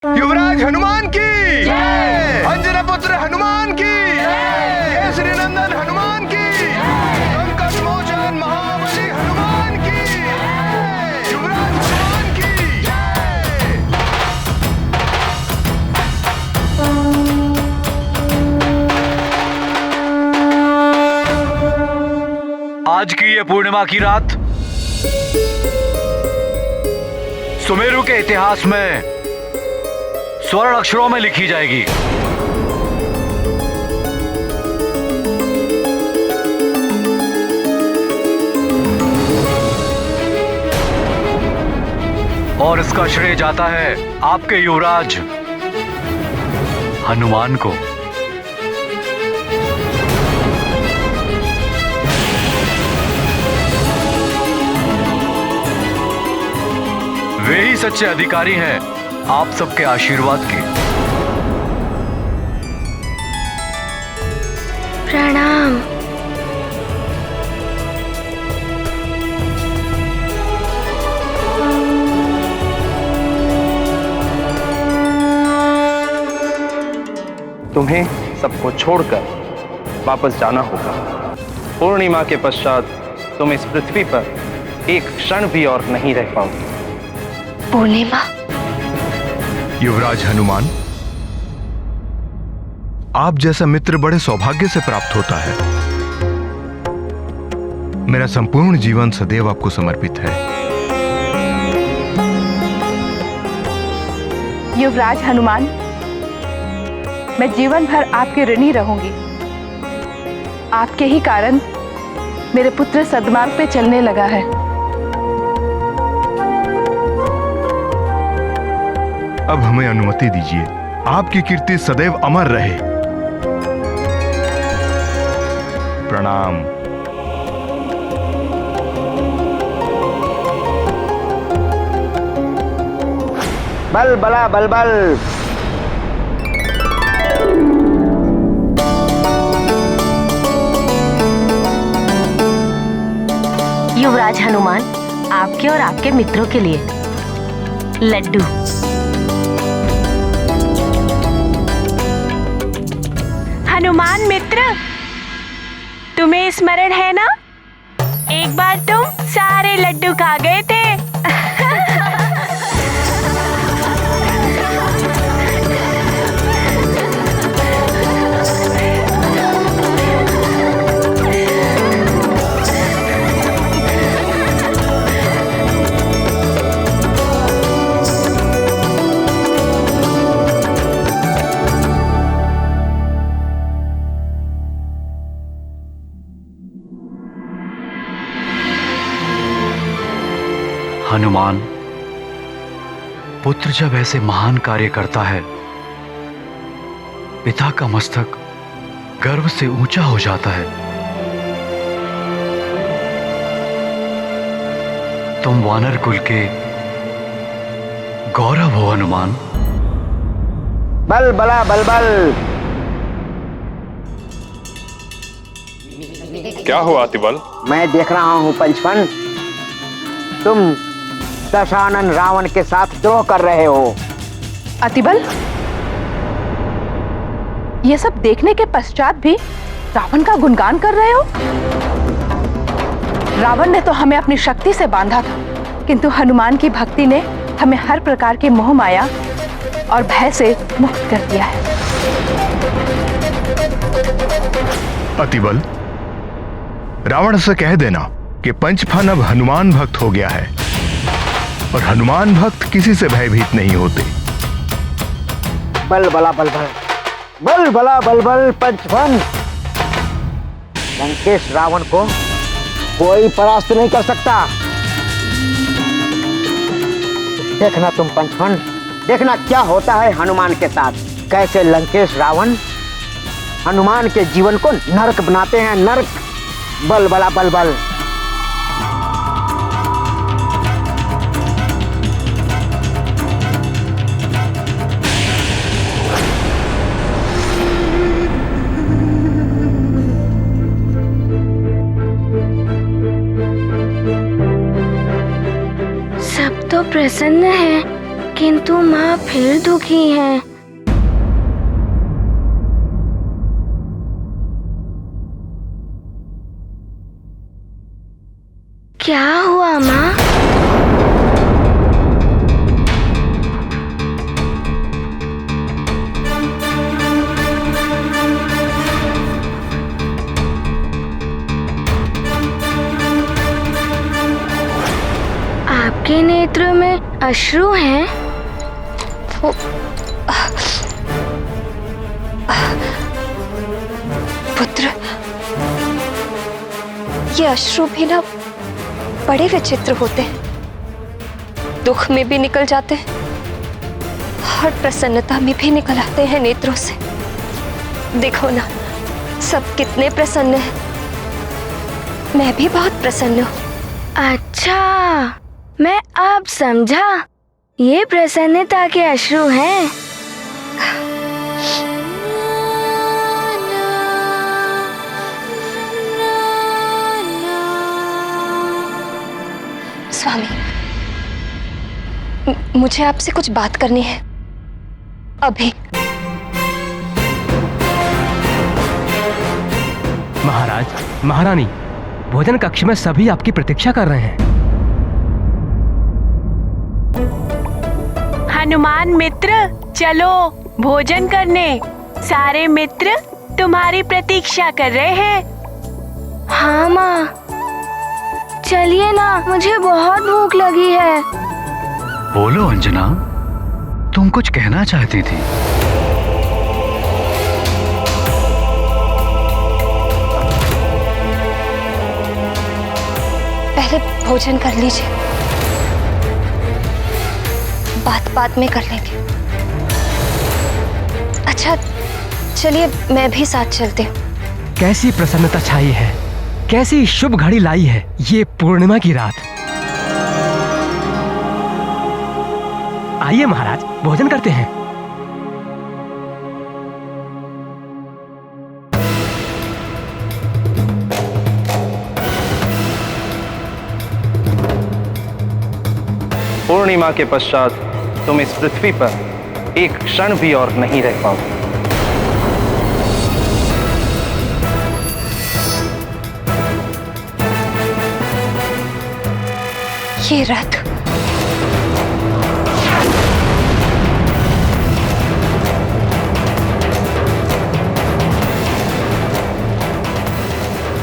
युवराज हनुमान की जय, अंजना पुत्र हनुमान की जय, केसरी नंदन हनुमान की जय, संकट मोचन महाबली हनुमान की जय, युवराज हनुमान की जय। आज की ये पूर्णिमा की रात सुमेरु के इतिहास में स्वर्ण अक्षरों में लिखी जाएगी। और इसका श्रेय जाता है आपके युवराज हनुमान को। वे ही सच्चे अधिकारी हैं आप सबके आशीर्वाद के। प्रणाम। तुम्हें सबको छोड़कर वापस जाना होगा। पूर्णिमा के पश्चात तुम इस पृथ्वी पर एक क्षण भी और नहीं रह पाओगे। पूर्णिमा? युवराज हनुमान, आप जैसा मित्र बड़े सौभाग्य से प्राप्त होता है। मेरा संपूर्ण जीवन सदैव आपको समर्पित है। युवराज हनुमान, मैं जीवन भर आपके ऋणी रहूंगी। आपके ही कारण मेरे पुत्र सद्मार्ग पे चलने लगा है। अब हमें अनुमति दीजिए, आपकी कीर्ति सदैव अमर रहे। प्रणाम। बल बला बल बल। युवराज हनुमान, आपके और आपके मित्रों के लिए लड्डू। हनुमान मित्र, तुम्हें स्मरण है ना, एक बार तुम सारे लड्डू खा गए थे। हनुमान, पुत्र जब ऐसे महान कार्य करता है, पिता का मस्तक गर्व से ऊंचा हो जाता है। तुम वानर कुल के गौरव हो हनुमान। बल बला बल बल। क्या हुआ अतिबल? मैं देख रहा हूँ पंचफन, तुम दशानन रावण के साथ द्रोह कर रहे हो। अतिबल, ये सब देखने के पश्चात भी रावण का गुणगान कर रहे हो? रावण ने तो हमें अपनी शक्ति से बांधा था, किंतु हनुमान की भक्ति ने हमें हर प्रकार के मोह माया और भय से मुक्त कर दिया है। अतिबल, रावण से कह देना कि पंचफन अब हनुमान भक्त हो गया है और हनुमान भक्त किसी से भयभीत नहीं होते। बल बला बल बल। बल बला बल बल पंचफन। लंकेश रावण को कोई परास्त नहीं कर सकता। देखना तुम पंचफन, देखना क्या होता है हनुमान के साथ। कैसे लंकेश रावण हनुमान के जीवन को नरक बनाते हैं, नरक। बल बला बल बल। सब तो प्रसन्न है, किंतु माँ फिर दुखी हैं। क्या हुआ माँ? आपके नेत्र में अश्रु हैं? पुत्र, ये अश्रु भी ना बड़े विचित्र होते हैं। दुख में भी निकल जाते हैं और प्रसन्नता में भी निकल आते हैं नेत्रों से। देखो ना, सब कितने प्रसन्न हैं। मैं भी बहुत प्रसन्न हूँ। अच्छा, मैं अब समझा, ये प्रसन्नता के अश्रु हैं। स्वामी, मुझे आपसे कुछ बात करनी है अभी। महाराज, महारानी, भोजन कक्ष में सभी आपकी प्रतीक्षा कर रहे हैं। हनुमान मित्र, चलो भोजन करने। सारे मित्र तुम्हारी प्रतीक्षा कर रहे हैं। हाँ माँ, चलिए ना, मुझे बहुत भूख लगी है। बोलो अंजना, तुम कुछ कहना चाहती थी। पहले भोजन कर लीजिए, बात बात में कर लेंगे। अच्छा चलिए, मैं भी साथ चलती हूँ। कैसी प्रसन्नता छाई है, कैसी शुभ घड़ी लाई है ये पूर्णिमा की रात। आइए महाराज, भोजन करते हैं। पूर्णिमा के पश्चात तुम इस पृथ्वी पर एक क्षण भी और नहीं रह पाओगे। ये रथ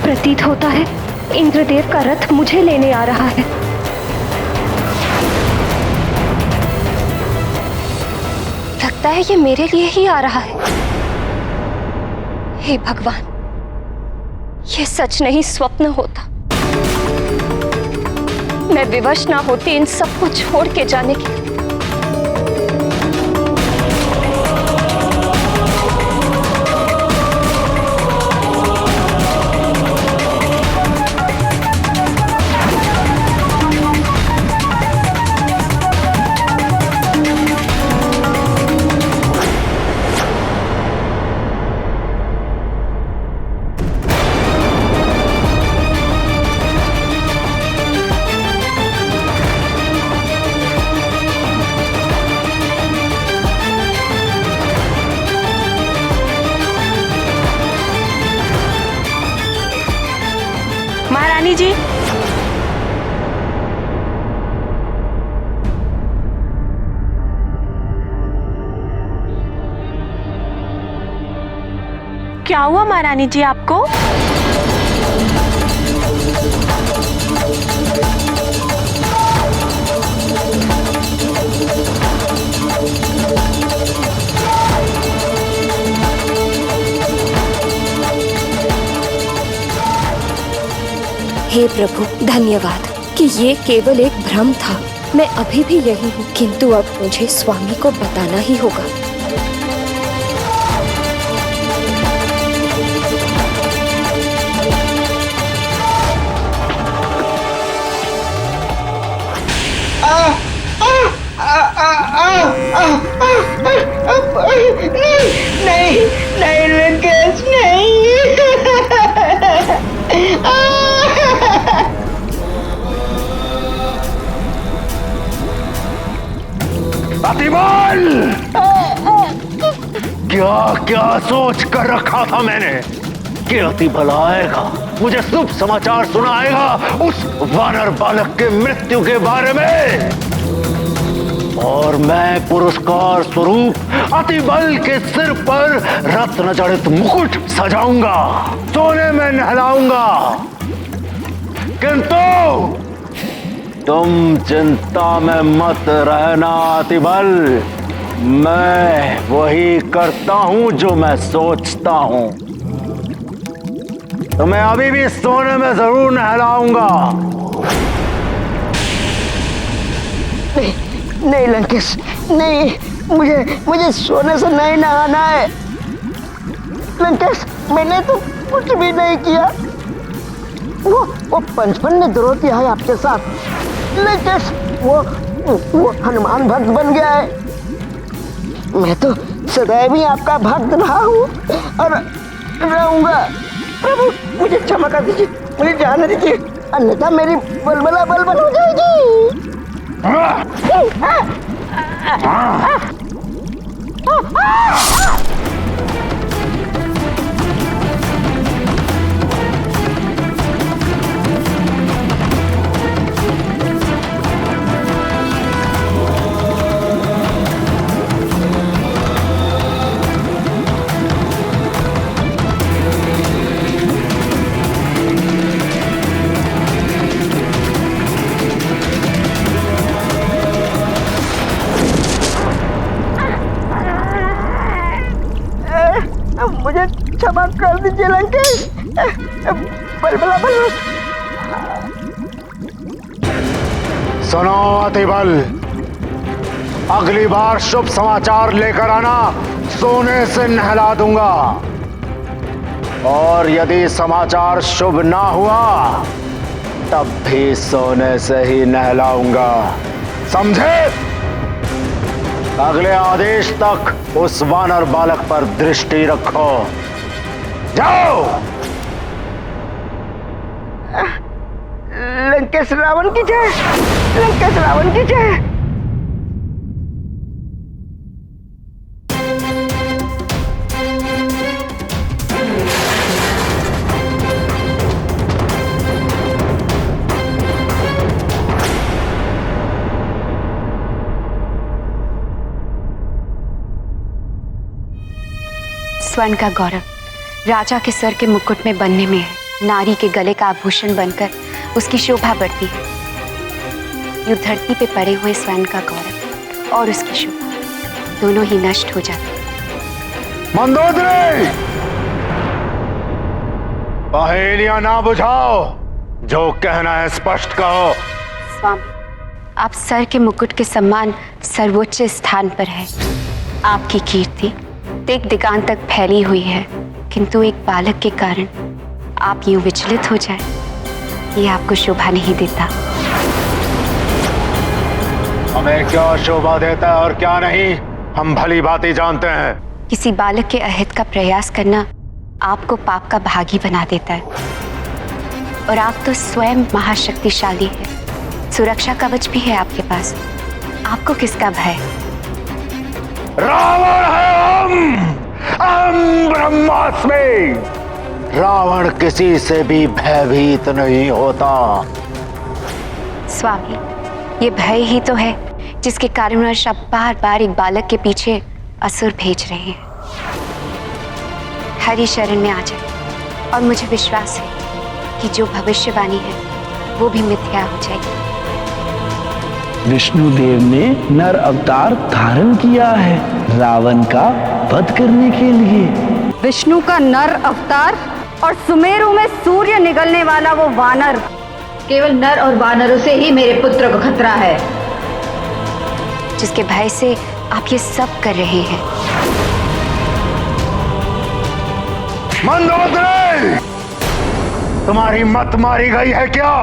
प्रतीत होता है इंद्रदेव का रथ मुझे लेने आ रहा है। लगता है ये मेरे लिए ही आ रहा है। हे भगवान, ये सच नहीं स्वप्न होता। मैं विवश ना होती इन सबको छोड़ के जाने के लिए। महारानी जी, क्या हुआ महारानी जी आपको? हे प्रभु, धन्यवाद कि ये केवल एक भ्रम था। मैं अभी भी यही हूँ, किंतु अब मुझे स्वामी को बताना ही होगा। नहीं नहीं लंकेश, नहीं। क्या क्या सोच कर रखा था मैंने कि अतिबल आएगा, मुझे शुभ समाचार सुनाएगा उस वानर बालक के मृत्यु के बारे में, और मैं पुरस्कार स्वरूप अतिबल के सिर पर रत्न जड़ित मुकुट सजाऊंगा, सोने में नहलाऊंगा। किंतु तुम चिंता में मत रहना अतिबल, मैं वही करता हूं जो मैं सोचता हूं। तो मैं अभी भी सोने में जरूर नहलाऊंगा। नहीं लंकेश, नहीं, मुझे सोने से नहीं नहाना है। लंकेश, मैंने तो कुछ भी नहीं किया। वो पंचपन ने द्रोह किया है आपके साथ। लंकेश, वो हनुमान भक्त बन गया है। मैं तो सदैव ही आपका भक्त रहा हूँ और रहूंगा। प्रभु, मुझे क्षमा कर दीजिए, मुझे जाने दीजिए, अन्यथा मेरी बलबला बलबल हो जाएगी। मुझे क्षमा कर दीजिए लंकेश। बलबला बलबल। सुनो अतिबल, अगली बार शुभ समाचार लेकर आना, सोने से नहला दूंगा, और यदि समाचार शुभ ना हुआ तब भी सोने से ही नहलाऊंगा, समझे? अगले आदेश तक उस वानर बालक पर दृष्टि रखो। जाओ। लंकेश रावण की जय, लंकेश रावण की जय। स्वर्ण का गौरव राजा के सर के मुकुट में बनने में है, नारी के गले का आभूषण बनकर उसकी शोभा बढ़ती है। यूं धरती पे पड़े हुए स्वर्ण का गौरव और उसकी शोभा दोनों ही नष्ट हो जाते हैं। मंदोदरी, पहेलियां ना बुझाओ, जो कहना है स्पष्ट कहो। स्वामी, आप सर के मुकुट के सम्मान सर्वोच्च स्थान पर है। आपकी कीर्ति दिग दिगांत तक फैली हुई है, किंतु एक बालक के कारण आप यूं विचलित हो जाए, ये आपको शोभा नहीं देता। हमें क्या शोभा देता है और क्या नहीं, हम भली भांति जानते हैं। किसी बालक के अहित का प्रयास करना आपको पाप का भागी बना देता है, और आप तो स्वयं महाशक्तिशाली है, सुरक्षा कवच भी है आपके पास, आपको किसका भय? रावण है हम ब्रह्मास्मि। रावण किसी से भी भयभीत नहीं होता। स्वामी, ये भय ही तो है जिसके कारणवश आप बार बार एक बालक के पीछे असुर भेज रहे हैं। हरि शरण में आ जाए, और मुझे विश्वास है कि जो भविष्यवाणी है वो भी मिथ्या हो जाएगी। विष्णुदेव ने नर अवतार धारण किया है रावण का वध करने के लिए। विष्णु का नर अवतार और सुमेरु में सूर्य निगलने वाला वो वानर, केवल नर और वानरों से ही मेरे पुत्र को खतरा है, जिसके भय से आप ये सब कर रहे हैं। मंदोदरी, तुम्हारी मत मारी गई है क्या?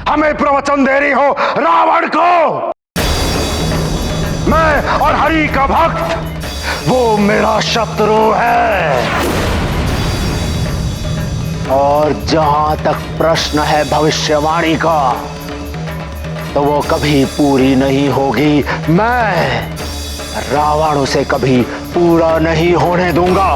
हमें प्रवचन दे रही हो रावण को? मैं और हरि का भक्त, वो मेरा शत्रु है। और जहां तक प्रश्न है भविष्यवाणी का, तो वो कभी पूरी नहीं होगी। मैं रावण उसे कभी पूरा नहीं होने दूंगा।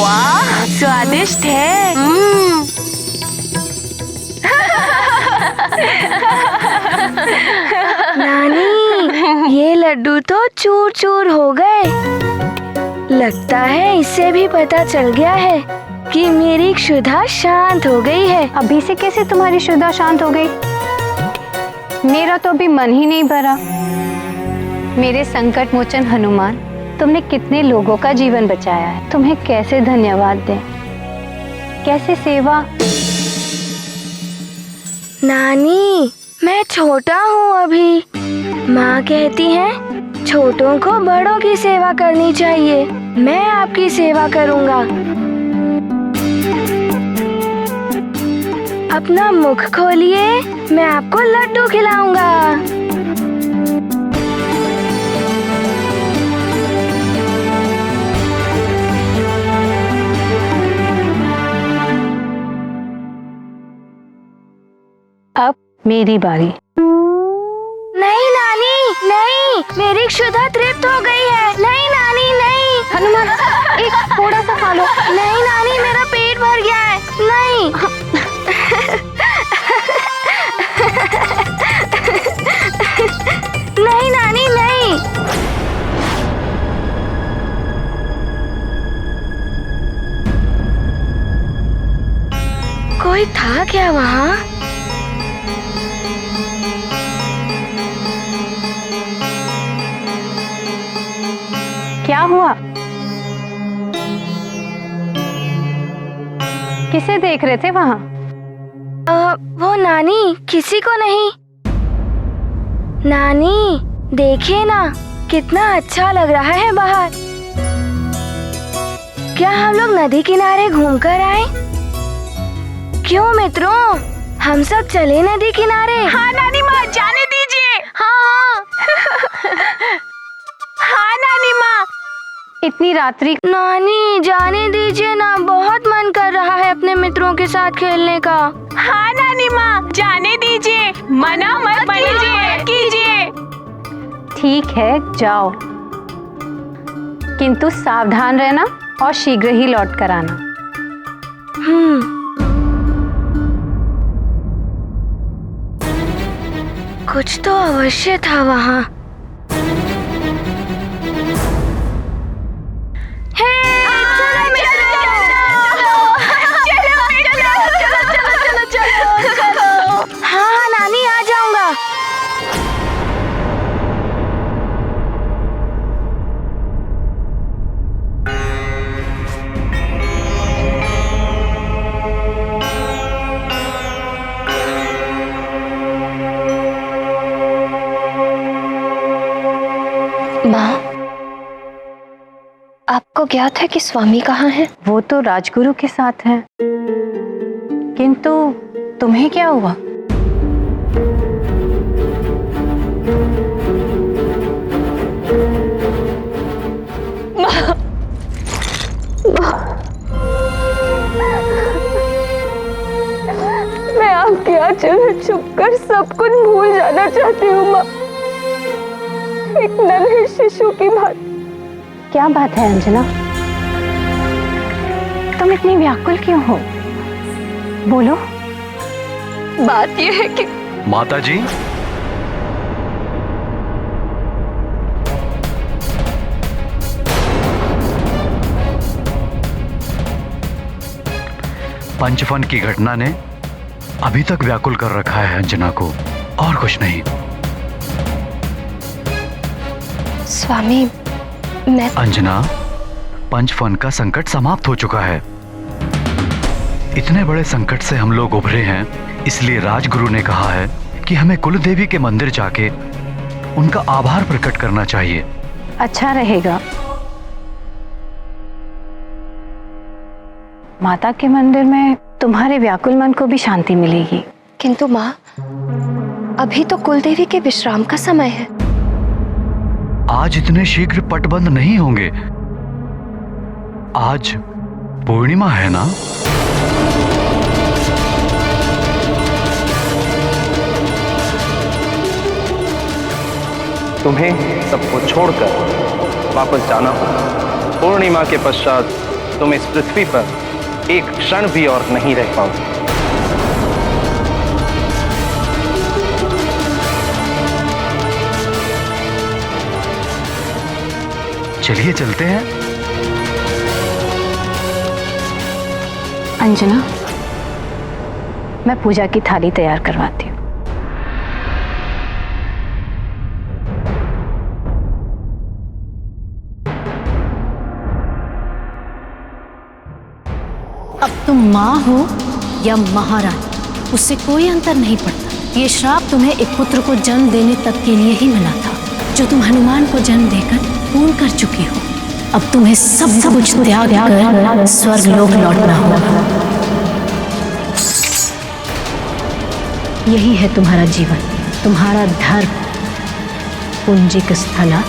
वाह, स्वादिष्ट है। नानी, ये लड्डू तो चूर चूर हो गए। लगता है इससे भी पता चल गया है कि मेरी क्षुधा शांत हो गई है। अभी से कैसे तुम्हारी क्षुधा शांत हो गई? मेरा तो अभी मन ही नहीं भरा। मेरे संकट मोचन हनुमान, तुमने कितने लोगों का जीवन बचाया है। तुम्हें कैसे धन्यवाद दें, कैसे सेवा। नानी, मैं छोटा हूँ अभी। माँ कहती है छोटों को बड़ों की सेवा करनी चाहिए। मैं आपकी सेवा करूँगा। अपना मुख खोलिए, मैं आपको लड्डू खिलाऊंगा। अब मेरी बारी। नहीं नानी, नहीं, मेरी क्षुधा तृप्त हो गई है। नहीं नानी, नहीं। हनुमान, एक थोड़ा सा खा लो। नहीं नानी, मेरा पेट भर गया है। नहीं। नहीं नानी, नहीं। कोई था क्या वहाँ? क्या हुआ? किसे देख रहे थे वहाँ? वो नानी, किसी को नहीं। नानी, देखिए ना, कितना अच्छा लग रहा है बाहर। क्या हम लोग नदी किनारे घूमकर आए? क्यों मित्रों, हम सब चले नदी किनारे? हाँ नानी माँ, जाने दीजिए। हाँ हाँ नानी माँ। इतनी रात्रि। नानी, जाने दीजिए ना, बहुत मन कर रहा है अपने मित्रों के साथ खेलने का। हाँ नानी माँ, जाने दीजिए, मना मत कीजिए। ठीक है, जाओ, किंतु सावधान रहना और शीघ्र ही लौट कर आना। कुछ तो अवश्य था वहाँ। हाँ नानी, आ जाऊंगा। माँ, आपको ज्ञात है कि स्वामी कहाँ हैं? वो तो राजगुरु के साथ हैं, किंतु तुम्हें क्या हुआ? मैं आपके आंचल में छुपकर सब कुछ भूल जाना चाहती हूँ माँ, एक नन्हे शिशु की बात। क्या बात है अंजना, तुम इतनी व्याकुल क्यों हो? बोलो। बात यह है कि माता जी, पंचफन की घटना ने अभी तक व्याकुल कर रखा है अंजना को, और कुछ नहीं। स्वामी, मैं अंजना, पंचफन का संकट समाप्त हो चुका है। इतने बड़े संकट से हम लोग उभरे हैं, इसलिए राजगुरु ने कहा है कि हमें कुल देवी के मंदिर जाके उनका आभार प्रकट करना चाहिए। अच्छा रहेगा। माता के मंदिर में तुम्हारे व्याकुल मन को भी शांति मिलेगी। किंतु माँ, अभी तो कुलदेवी के विश्राम का समय है। आज इतने शीघ्र पटबंद नहीं होंगे। आज पूर्णिमा है ना? तुम्हें सबको छोड़कर वापस जाना होगा। पूर्णिमा के पश्चात तुम इस पृथ्वी पर एक क्षण भी और नहीं रह पाओगे। चलिए चलते हैं। अंजना, मैं पूजा की थाली तैयार करवाती हूँ। अब तुम माँ हो या महारानी, उससे कोई अंतर नहीं पड़ता। ये श्राप तुम्हें एक पुत्र को जन्म देने तक के लिए ही मिला था, जो तुम हनुमान को जन्म देकर पूर्ण कर चुकी हो। अब तुम्हें सब कुछ त्याग कर स्वर्ग लोक लौटना होगा। यही है तुम्हारा जीवन, तुम्हारा धर्म। पुंजिक स्थला